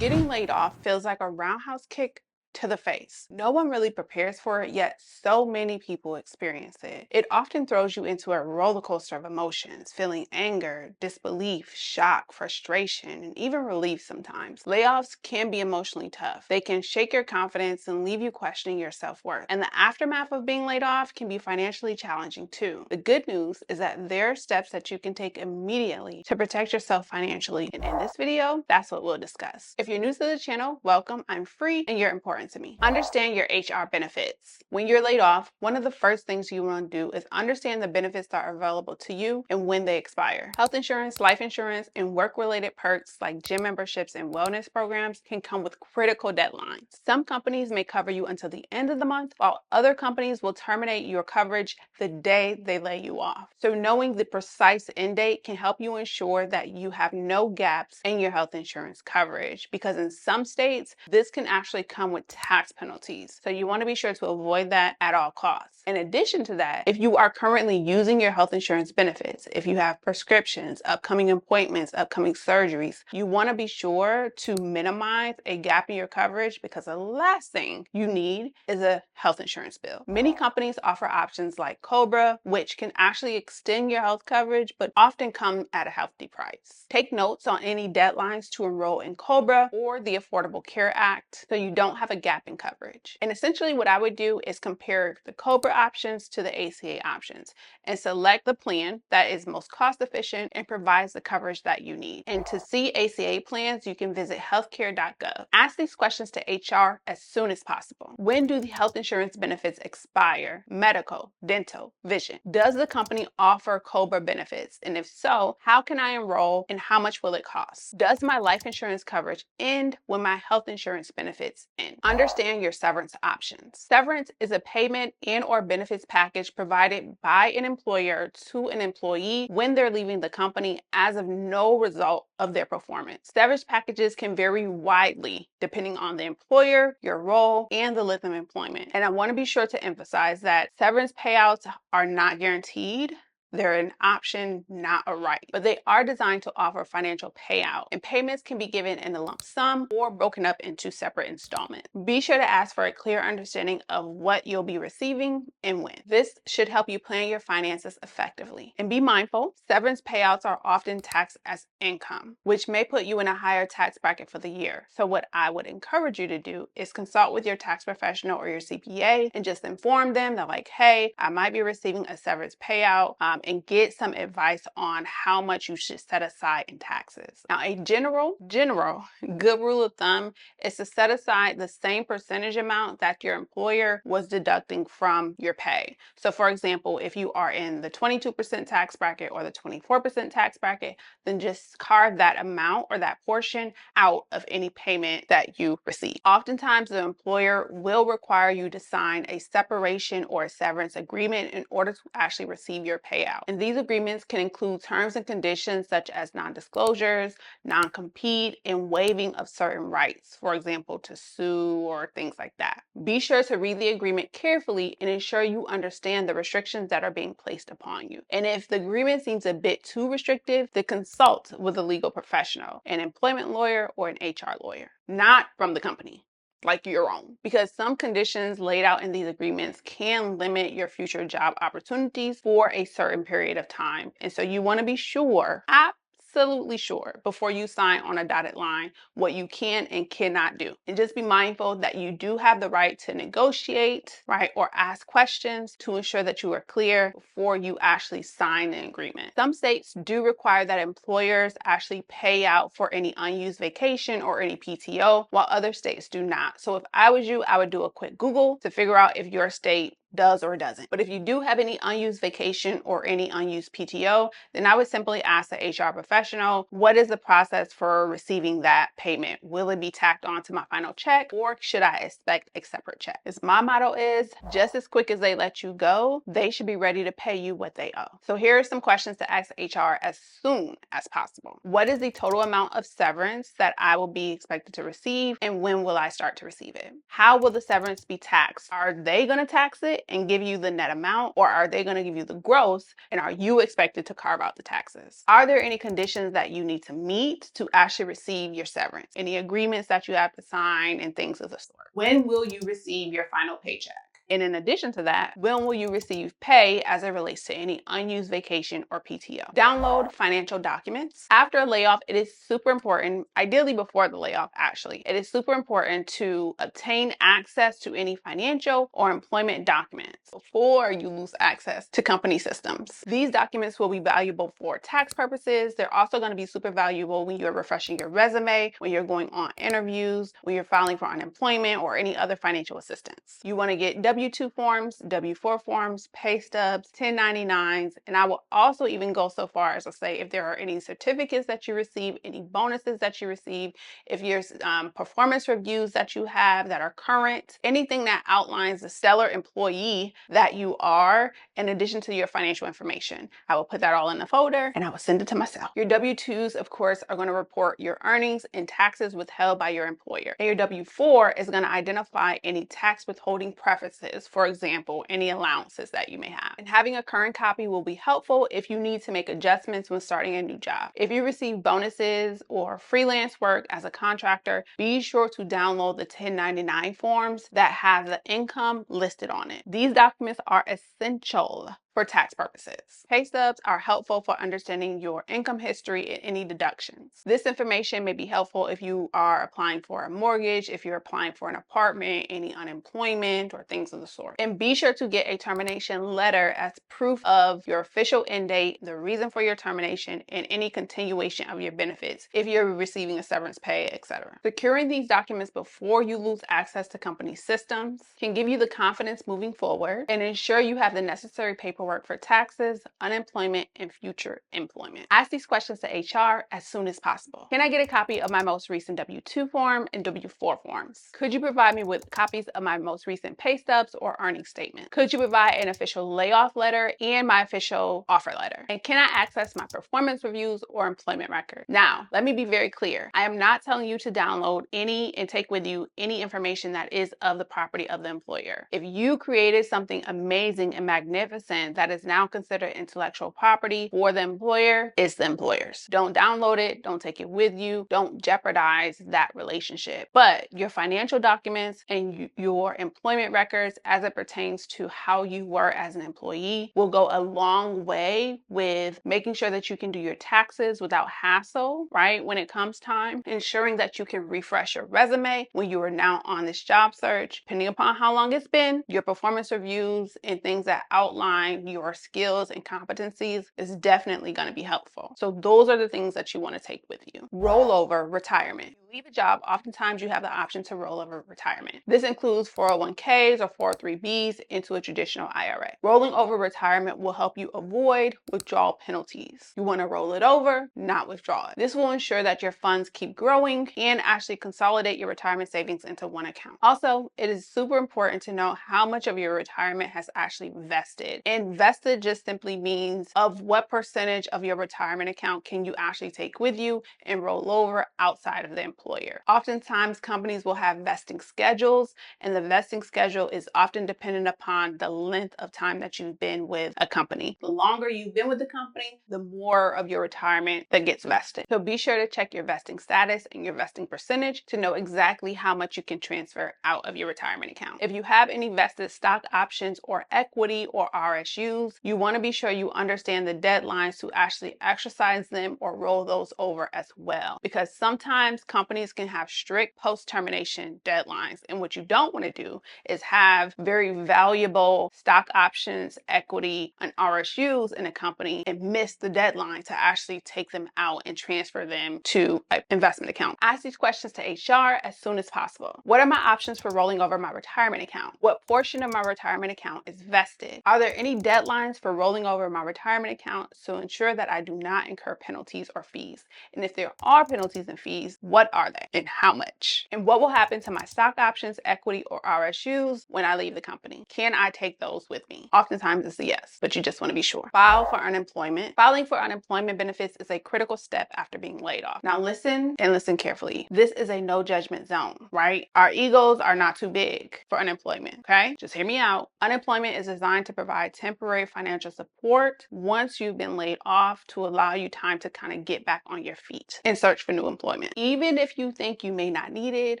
Getting laid off feels like a roundhouse kick to the face. No one really prepares for it, yet so many people experience it. It often throws you into a roller coaster of emotions, feeling anger, disbelief, shock, frustration, and even relief sometimes. Layoffs can be emotionally tough. They can shake your confidence and leave you questioning your self-worth. And the aftermath of being laid off can be financially challenging too. The good news is that there are steps that you can take immediately to protect yourself financially. And in this video, that's what we'll discuss. If you're new to the channel, welcome. I'm free and you're important to me. Understand your HR benefits. When you're laid off, one of the first things you want to do is understand the benefits that are available to you and when they expire. Health insurance, life insurance, and work-related perks like gym memberships and wellness programs can come with critical deadlines. Some companies may cover you until the end of the month, while other companies will terminate your coverage the day they lay you off. So knowing the precise end date can help you ensure that you have no gaps in your health insurance coverage, because in some states, this can actually come with tax penalties. So you want to be sure to avoid that at all costs. In addition to that, if you are currently using your health insurance benefits, if you have prescriptions, upcoming appointments, upcoming surgeries, you want to be sure to minimize a gap in your coverage, because the last thing you need is a health insurance bill. Many companies offer options like Cobra, which can actually extend your health coverage, but often come at a hefty price. Take notes on any deadlines to enroll in Cobra or the Affordable Care Act so you don't have a gap in coverage. And essentially what I would do is compare the Cobra options to the ACA options and select the plan that is most cost efficient and provides the coverage that you need. And to see ACA plans, you can visit healthcare.gov. Ask these questions to HR as soon as possible. When do the health insurance benefits expire? Medical, dental, vision. Does the company offer Cobra benefits? And if so, how can I enroll and how much will it cost? Does my life insurance coverage end when my health insurance benefits end? Understand your severance options. Severance is a payment and or benefits package provided by an employer to an employee when they're leaving the company as of no result of their performance. Severance packages can vary widely depending on the employer, your role, and the length of employment. And I want to be sure to emphasize that severance payouts are not guaranteed. They're an option, not a right, but they are designed to offer financial payout, and payments can be given in a lump sum or broken up into separate installments. Be sure to ask for a clear understanding of what you'll be receiving and when. This should help you plan your finances effectively. And be mindful, severance payouts are often taxed as income, which may put you in a higher tax bracket for the year. So what I would encourage you to do is consult with your tax professional or your CPA and just inform them that, like, hey, I might be receiving a severance payout, and get some advice on how much you should set aside in taxes. Now, a general good rule of thumb is to set aside the same percentage amount that your employer was deducting from your pay. So for example, if you are in the 22% tax bracket or the 24% tax bracket, then just carve that amount or that portion out of any payment that you receive. Oftentimes, the employer will require you to sign a separation or a severance agreement in order to actually receive your payout. And these agreements can include terms and conditions such as non-disclosures, non-compete, and waiving of certain rights, for example, to sue or things like that. Be sure to read the agreement carefully and ensure you understand the restrictions that are being placed upon you. And if the agreement seems a bit too restrictive, then consult with a legal professional, an employment lawyer or an HR lawyer, not from the company, like your own, because some conditions laid out in these agreements can limit your future job opportunities for a certain period of time. And so you want to be sure, absolutely sure, before you sign on a dotted line what you can and cannot do. And just be mindful that you do have the right to negotiate, right, or ask questions to ensure that you are clear before you actually sign the agreement. Some states do require that employers actually pay out for any unused vacation or any PTO, while other states do not. So if I was you, I would do a quick Google to figure out if your state does or doesn't. But if you do have any unused vacation or any unused PTO, then I would simply ask the HR professional, what is the process for receiving that payment? Will it be tacked onto my final check, or should I expect a separate check? As my motto is, just as quick as they let you go, they should be ready to pay you what they owe. So here are some questions to ask HR as soon as possible. What is the total amount of severance that I will be expected to receive, and when will I start to receive it? How will the severance be taxed? Are they going to tax it it and give you the net amount, or are they going to give you the gross, and are you expected to carve out the taxes? Are there any conditions that you need to meet to actually receive your severance? Any agreements that you have to sign and things of the sort? When will you receive your final paycheck? And in addition to that, when will you receive pay as it relates to any unused vacation or PTO? Download financial documents. After a layoff, it is super important, ideally before the layoff actually, it is super important to obtain access to any financial or employment documents before you lose access to company systems. These documents will be valuable for tax purposes. They're also going to be super valuable when you're refreshing your resume, when you're going on interviews, when you're filing for unemployment or any other financial assistance. You want to get W-2 forms, W-4 forms, pay stubs, 1099s, and I will also even go so far as to say if there are any certificates that you receive, any bonuses that you receive, if there's performance reviews that you have that are current, anything that outlines the stellar employee that you are, in addition to your financial information. I will put that all in a folder and I will send it to myself. Your W-2s, of course, are going to report your earnings and taxes withheld by your employer. And your W-4 is going to identify any tax withholding preferences, for example, any allowances that you may have. And having a current copy will be helpful if you need to make adjustments when starting a new job. If you receive bonuses or freelance work as a contractor, be sure to download the 1099 forms that have the income listed on it. These documents are essential for tax purposes. Pay stubs are helpful for understanding your income history and any deductions. This information may be helpful if you are applying for a mortgage, if you're applying for an apartment, any unemployment, or things of the sort. And be sure to get a termination letter as proof of your official end date, the reason for your termination, and any continuation of your benefits if you're receiving a severance pay, etc. Securing these documents before you lose access to company systems can give you the confidence moving forward and ensure you have the necessary paperwork for taxes, unemployment, and future employment. Ask these questions to HR as soon as possible. Can I get a copy of my most recent W-2 form and W-4 forms? Could you provide me with copies of my most recent pay stubs or earnings statement? Could you provide an official layoff letter and my official offer letter? And can I access my performance reviews or employment record? Now, let me be very clear. I am not telling you to download any and take with you any information that is of the property of the employer. If you created something amazing and magnificent that is now considered intellectual property for the employer, it's the employer's. Don't download it, don't take it with you, don't jeopardize that relationship. But your financial documents and your employment records as it pertains to how you were as an employee will go a long way with making sure that you can do your taxes without hassle, right? When it comes time, ensuring that you can refresh your resume when you are now on this job search, depending upon how long it's been, your performance reviews and things that outline your skills and competencies is definitely going to be helpful. So those are the things that you want to take with you. Rollover retirement. You leave a job, oftentimes you have the option to roll over retirement. This includes 401ks or 403bs into a traditional IRA. Rolling over retirement will help you avoid withdrawal penalties. You want to roll it over, not withdraw it. This will ensure that your funds keep growing and actually consolidate your retirement savings into one account. Also, it is super important to know how much of your retirement has actually vested. And vested just simply means of what percentage of your retirement account can you actually take with you and roll over outside of the employer. Oftentimes, companies will have vesting schedules, and the vesting schedule is often dependent upon the length of time that you've been with a company. The longer you've been with the company, the more of your retirement that gets vested. So be sure to check your vesting status and your vesting percentage to know exactly how much you can transfer out of your retirement account. If you have any vested stock options or equity or RSUs, you want to be sure you understand the deadlines to actually exercise them or roll those over as well. Because sometimes companies can have strict post-termination deadlines. And what you don't want to do is have very valuable stock options, equity, and RSUs in a company and miss the deadline to actually take them out and transfer them to an investment account. Ask these questions to HR as soon as possible. What are my options for rolling over my retirement account? What portion of my retirement account is vested? Are there any deadlines for rolling over my retirement account to ensure that I do not incur penalties or fees. And if there are penalties and fees, what are they and how much? And what will happen to my stock options, equity, or RSUs when I leave the company? Can I take those with me? Oftentimes it's a yes, but you just want to be sure. File for unemployment. Filing for unemployment benefits is a critical step after being laid off. Now listen and listen carefully. This is a no judgment zone, right? Our egos are not too big for unemployment, okay? Just hear me out. Unemployment is designed to provide temporary financial support once you've been laid off to allow you time to kind of get back on your feet and search for new employment. Even if you think you may not need it,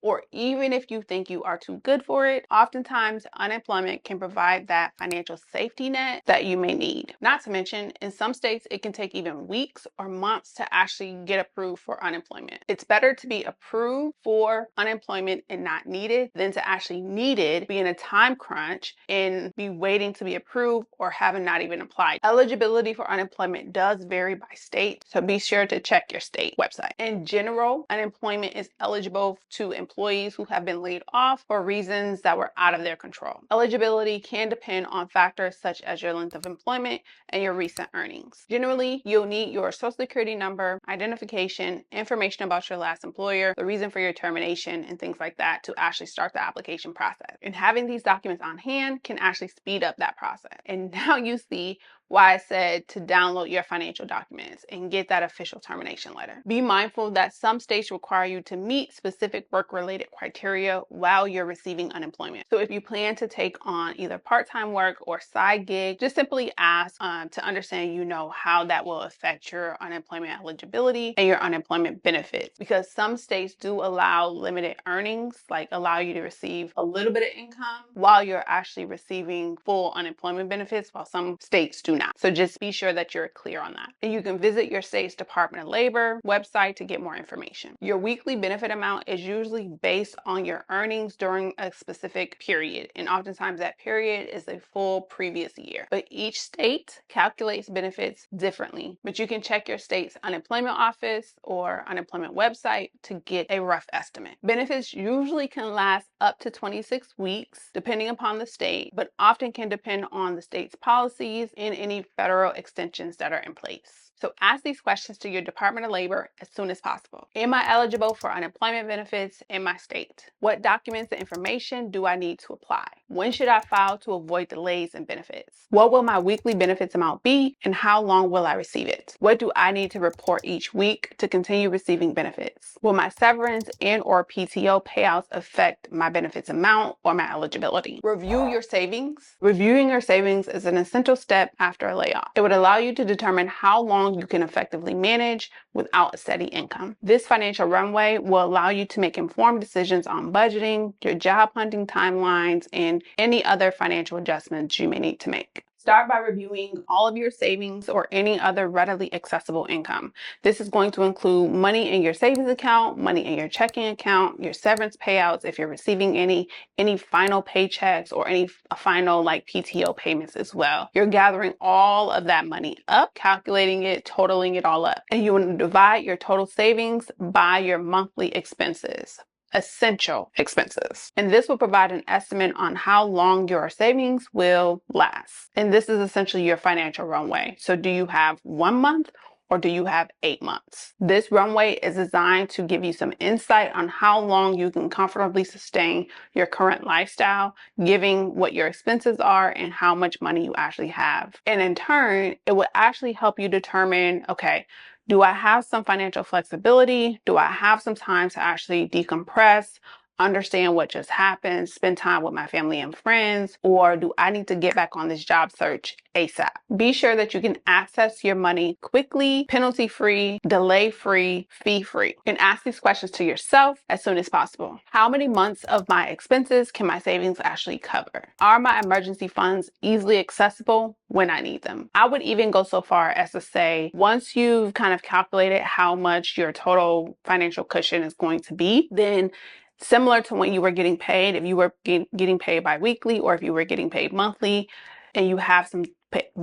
or even if you think you are too good for it, oftentimes unemployment can provide that financial safety net that you may need. Not to mention, in some states, it can take even weeks or months to actually get approved for unemployment. It's better to be approved for unemployment and not needed than to actually needed, be in a time crunch, and be waiting to be approved or having not even applied. Eligibility for unemployment does vary by state, so be sure to check your state website. In general, unemployment is eligible to employees who have been laid off for reasons that were out of their control. Eligibility can depend on factors such as your length of employment and your recent earnings. Generally, you'll need your social security number, identification, information about your last employer, the reason for your termination, and things like that to actually start the application process. And having these documents on hand can actually speed up that process. And now you see why I said to download your financial documents and get that official termination letter. Be mindful that some states require you to meet specific work-related criteria while you're receiving unemployment. So if you plan to take on either part-time work or side gig, just simply ask to understand, how that will affect your unemployment eligibility and your unemployment benefits, because some states do allow limited earnings, like allow you to receive a little bit of income while you're actually receiving full unemployment benefits, while some states do not. So just be sure that you're clear on that. And you can visit your state's Department of Labor website to get more information. Your weekly benefit amount is usually based on your earnings during a specific period. And oftentimes that period is a full previous year. But each state calculates benefits differently. But you can check your state's unemployment office or unemployment website to get a rough estimate. Benefits usually can last up to 26 weeks, depending upon the state, but often can depend on the state's policies and any federal extensions that are in place. So ask these questions to your Department of Labor as soon as possible. Am I eligible for unemployment benefits in my state? What documents and information do I need to apply? When should I file to avoid delays in benefits? What will my weekly benefits amount be, and how long will I receive it? What do I need to report each week to continue receiving benefits? Will my severance and or PTO payouts affect my benefits amount or my eligibility? Review your savings. Reviewing your savings is an essential step after a layoff. It would allow you to determine how long you can effectively manage without a steady income. This financial runway will allow you to make informed decisions on budgeting, your job hunting timelines, and any other financial adjustments you may need to make. Start by reviewing all of your savings or any other readily accessible income. This is going to include money in your savings account, money in your checking account, your severance payouts if you're receiving any final paychecks or any final PTO payments as well. You're gathering all of that money up, calculating it, totaling it all up. And you want to divide your total savings by your monthly expenses. Essential expenses. And this will provide an estimate on how long your savings will last. And this is essentially your financial runway. So do you have 1 month or do you have 8 months? This runway is designed to give you some insight on how long you can comfortably sustain your current lifestyle, given what your expenses are and how much money you actually have. And in turn, it will actually help you determine, okay, do I have some financial flexibility? Do I have some time to actually decompress, understand what just happened, spend time with my family and friends, or do I need to get back on this job search ASAP? Be sure that you can access your money quickly, penalty-free, delay-free, fee-free. And ask these questions to yourself as soon as possible. How many months of my expenses can my savings actually cover? Are my emergency funds easily accessible when I need them? I would even go so far as to say, once you've kind of calculated how much your total financial cushion is going to be, then similar to when you were getting paid, if you were getting paid bi-weekly or if you were getting paid monthly and you have some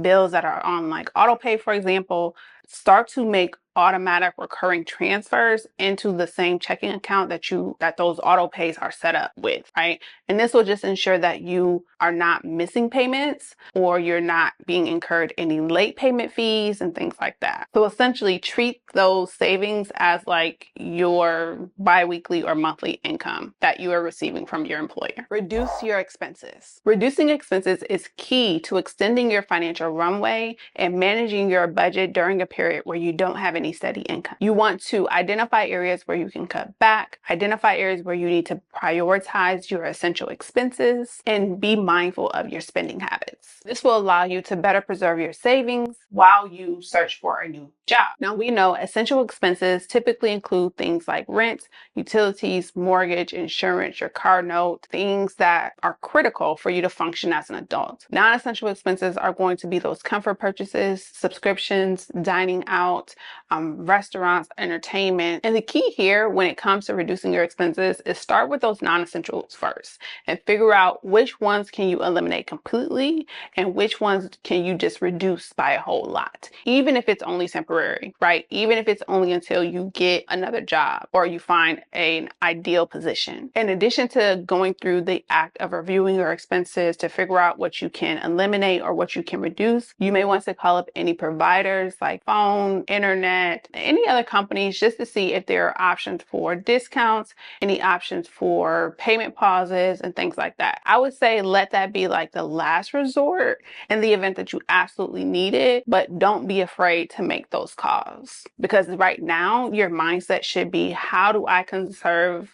bills that are on auto pay, for example, start to make automatic recurring transfers into the same checking account that those auto pays are set up with, right? And this will just ensure that you are not missing payments or you're not being incurred any late payment fees and things like that. So essentially treat those savings as like your biweekly or monthly income that you are receiving from your employer. Reduce your expenses. Reducing expenses is key to extending your financial runway and managing your budget during a period where you don't have any steady income. You want to identify areas where you can cut back, identify areas where you need to prioritize your essential expenses, and be mindful of your spending habits. This will allow you to better preserve your savings while you search for a new job. Now, we know essential expenses typically include things like rent, utilities, mortgage, insurance, your car note, things that are critical for you to function as an adult. Non-essential expenses are going to be those comfort purchases, subscriptions, dining out, restaurants, entertainment. And the key here when it comes to reducing your expenses is start with those non-essentials first and figure out which ones can you eliminate completely and which ones can you just reduce by a whole lot, even if it's only temporary, right? Even if it's only until you get another job or you find an ideal position. In addition to going through the act of reviewing your expenses to figure out what you can eliminate or what you can reduce, you may want to call up any providers like phone, internet, any other companies just to see if there are options for discounts, any options for payment pauses and things like that. I would say let that be like the last resort in the event that you absolutely need it, but don't be afraid to make those calls, because right now your mindset should be, how do I conserve?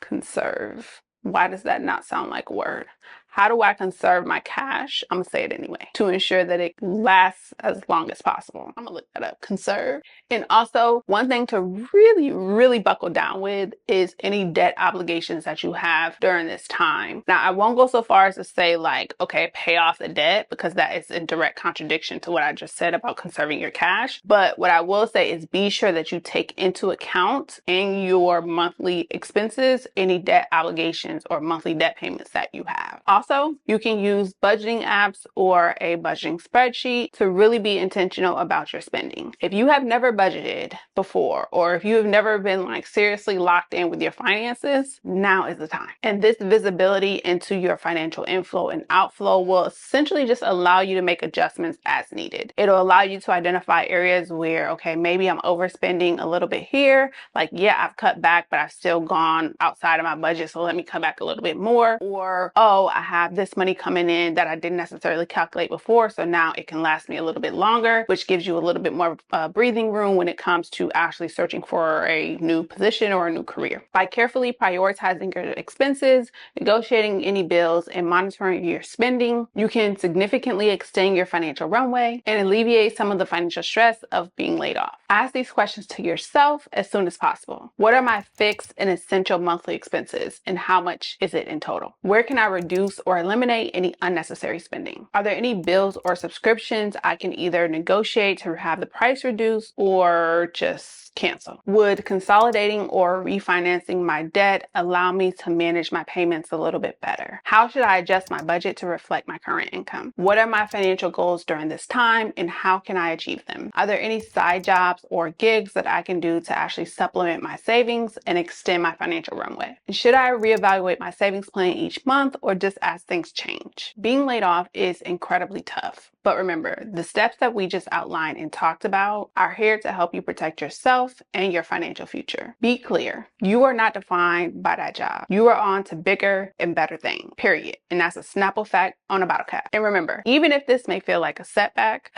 Why does that not sound like a word? How do I conserve my cash? I'm gonna say it anyway, to ensure that it lasts as long as possible. I'm gonna look that up, conserve. And also, one thing to really, really buckle down with is any debt obligations that you have during this time. Now, I won't go so far as to say like, okay, pay off the debt, because that is in direct contradiction to what I just said about conserving your cash. But what I will say is be sure that you take into account in your monthly expenses any debt obligations or monthly debt payments that you have. Also, you can use budgeting apps or a budgeting spreadsheet to really be intentional about your spending. If you have never budgeted before, or if you have never been like seriously locked in with your finances, now is the time. And this visibility into your financial inflow and outflow will essentially just allow you to make adjustments as needed. It'll allow you to identify areas where, okay, maybe I'm overspending a little bit here. Like, yeah, I've cut back, but I've still gone outside of my budget, so let me cut back a little bit more. Or, oh, I have this money coming in that I didn't necessarily calculate before, so now it can last me a little bit longer, which gives you a little bit more breathing room when it comes to actually searching for a new position or a new career. By carefully prioritizing your expenses, negotiating any bills, and monitoring your spending, you can significantly extend your financial runway and alleviate some of the financial stress of being laid off. Ask these questions to yourself as soon as possible. What are my fixed and essential monthly expenses, and how much is it in total? Where can I reduce or eliminate any unnecessary spending? Are there any bills or subscriptions I can either negotiate to have the price reduced or just cancel? Would consolidating or refinancing my debt allow me to manage my payments a little bit better? How should I adjust my budget to reflect my current income? What are my financial goals during this time, and how can I achieve them? Are there any side jobs or gigs that I can do to actually supplement my savings and extend my financial runway? And should I reevaluate my savings plan each month or just as things change? Being laid off is incredibly tough, but remember, the steps that we just outlined and talked about are here to help you protect yourself and your financial future. Be clear, you are not defined by that job. You are on to bigger and better things, period. And that's a Snapple fact on a bottle cap. And remember, even if this may feel like a setback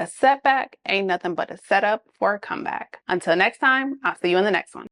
ain't nothing but a setup for a comeback. Until next time, I'll see you in the next one.